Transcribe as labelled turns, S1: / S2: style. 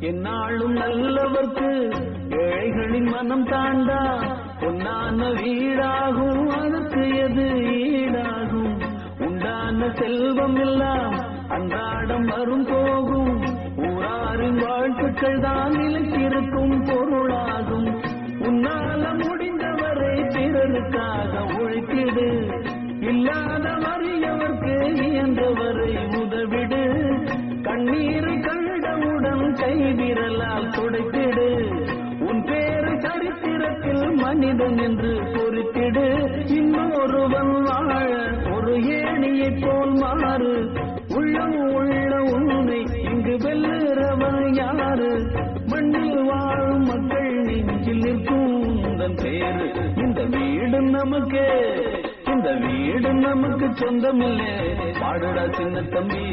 S1: என்னாலும் நல்லவர்க்கு ஏழைகளின் மனம் தாண்டா பொன்னான வீடாகும் அதற்கு எது ஈடாகும் உண்டான செல்வம் எல்லாம் அன்றாடம் வரும் போகும் ஊராரின் வாழ்த்துக்கள் தான் நிலைத்திருக்கும் பொருளாகும் உன்னால முடிந்தவரை பிறருக்காக உழைத்திடு இல்லாத வறியவர்க்கு இயன்றவரை உதவிடு கண்ணீரை கண்டவுடன் கைவிரலால் துடைத்திடு உன் பேரு சரித்திரத்தில் மனிதன் என்று பொறுத்திடு இன்னொருவன் வாழ ஒரு ஏணியை போல் மாறு உள்ளம் உள்ள உன்னை இங்கு வெல்லுறவன் யாரு மண்ணில் வாழும் மக்கள் நெஞ்சில் நிற்கும் உந்தன் பேரு இந்த வீடு நமக்கு சொந்தமில்லை பாடுடா சின்ன தம்பி.